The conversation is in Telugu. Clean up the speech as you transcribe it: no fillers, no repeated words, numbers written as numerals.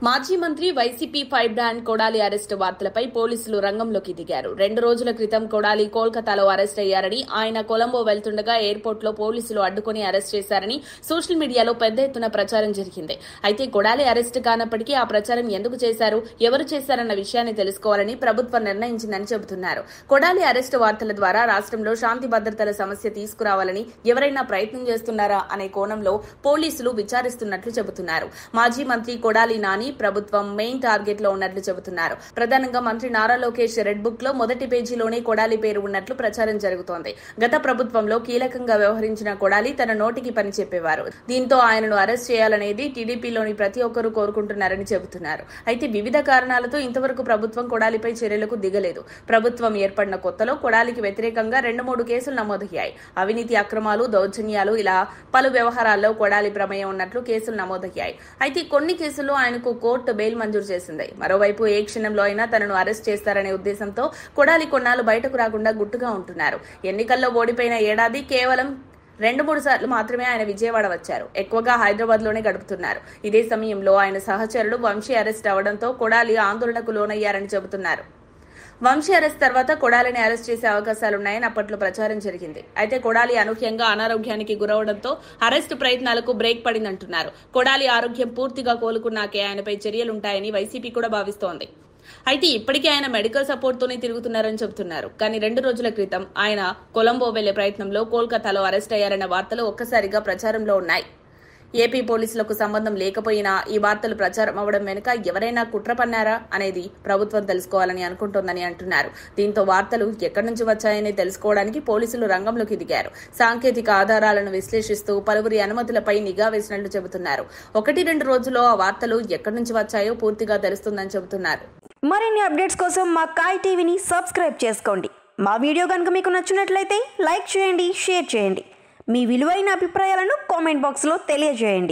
మాజీ మంత్రి YCP fire brand Kodali arrest వార్తలపై పోలీసులు రంగంలోకి దిగారు. 2 రోజుల క్రితం కొడాలి కోల్కతాలో అరెస్ట్ అయ్యారని, ఆయన కొలంబో వెళ్తుండగా ఎయిర్పోర్ట్ లో పోలీసులు అడ్డుకుని అరెస్ట్ చేశారని సోషల్ మీడియాలో పెద్ద ఎత్తున ప్రచారం జరిగింది. అయితే కొడాలి అరెస్టు కానప్పటికీ ఆ ప్రచారం ఎందుకు చేశారు, ఎవరు చేశారన్న విషయాన్ని తెలుసుకోవాలని ప్రభుత్వం నిర్ణయించిందని చెబుతున్నారు. కొడాలి అరెస్టు వార్తల ద్వారా రాష్ట్రంలో శాంతి భద్రతల సమస్య తీసుకురావాలని ఎవరైనా ప్రయత్నం చేస్తున్నారా అనే కోణంలో పోలీసులు విచారిస్తున్నట్లు చెబుతున్నారు. మాజీ మంత్రి కొడాలి నాని ప్రభుత్వం మెయిన్ టార్గెట్ లో ఉన్నట్లు చెబుతున్నారు. ప్రధానంగా మంత్రి నారా లోకేష్ రెడ్ బుక్ లో మొదటి పేజీలోనే కొడాలి పేరు ఉన్నట్లు ప్రచారం జరుగుతోంది. గత ప్రభుత్వంలో కీలకంగా వ్యవహరించిన కొడాలి తన నోటికి పని చెప్పేవారు. దీంతో ఆయనను అరెస్ట్ చేయాలనేది టీడీపీలోని ప్రతి ఒక్కరూ కోరుకుంటున్నారని చెబుతున్నారు. అయితే వివిధ కారణాలతో ఇంతవరకు ప్రభుత్వం కొడాలిపై చర్యలకు దిగలేదు. ప్రభుత్వం ఏర్పడిన కొత్తలో కొడాలికి వ్యతిరేకంగా 2-3 కేసులు నమోదయ్యాయి. అవినీతి, అక్రమాలు, దౌర్జన్యాలు ఇలా పలు వ్యవహారాల్లో కొడాలి ప్రమేయం ఉన్నట్లు కేసులు నమోదయ్యాయి. అయితే కొన్ని కేసుల్లో ఆయనకు కోర్టు బెయిల్ మంజూరు చేసింది. మరోవైపు ఏ క్షణంలో అయినా తనను అరెస్ట్ చేస్తారనే ఉద్దేశంతో కొడాలి కొన్నాళ్లు బయటకు రాకుండా గుట్టుగా ఉంటున్నారు. ఎన్నికల్లో ఓడిపోయిన ఏడాది కేవలం 2-3 సార్లు మాత్రమే ఆయన విజయవాడ వచ్చారు. ఎక్కువగా హైదరాబాద్ లోనే గడుపుతున్నారు. ఇదే సమయంలో ఆయన సహచరుడు వంశీ అరెస్ట్ అవడంతో కొడాలి ఆందోళనకు లోనయ్యారని చెబుతున్నారు. వంశీ అరెస్ట్ తర్వాత కొడాలిని అరెస్ట్ చేసే అవకాశాలున్నాయని అప్పట్లో ప్రచారం జరిగింది. అయితే కొడాలి అనూహ్యంగా అనారోగ్యానికి గురవడంతో అరెస్టు ప్రయత్నాలకు బ్రేక్ పడిందంటున్నారు. కొడాలి ఆరోగ్యం పూర్తిగా కోలుకున్నాకే ఆయనపై చర్యలుంటాయని వైసీపీ కూడా భావిస్తోంది. అయితే ఇప్పటికే ఆయన మెడికల్ సపోర్ట్ తోనే తిరుగుతున్నారని చెబుతున్నారు. కానీ 2 రోజుల క్రితం ఆయన కొలంబో వెళ్లే ప్రయత్నంలో కోల్కతాలో అరెస్ట్ అయ్యారన్న వార్తలు ఒక్కసారిగా ప్రచారంలో ఉన్నాయి. ఏపీ పోలీసులకు సంబంధం లేకపోయినా ఈ వార్తలు ప్రచారం అవ్వడం వెనుక ఎవరైనా కుట్ర పన్నారా అనేది ప్రభుత్వం తెలుసుకోవాలని అనుకుంటోందని అంటున్నారు. దీంతో వార్తలు ఎక్కడి నుంచి వచ్చాయని తెలుసుకోవడానికి పోలీసులు రంగంలోకి దిగారు. సాంకేతిక ఆధారాలను విశ్లేషిస్తూ పలువురి అనుమతులపై నిఘా వేసినట్లు చెబుతున్నారు. 1-2 రోజుల్లో ఆ వార్తలు ఎక్కడి నుంచి వచ్చాయో పూర్తిగా తెలుస్తుందని చెబుతున్నారు. మరిన్ని అప్డేట్స్ కోసం మా కాయ్ టీవీని సబ్స్క్రైబ్ చేసుకోండి. మా వీడియో కనుక మీకు నచ్చినట్లయితే లైక్ చేయండి, షేర్ చేయండి. మీ విలువైన అభిప్రాయాలను కామెంట్ బాక్స్లో తెలియజేయండి.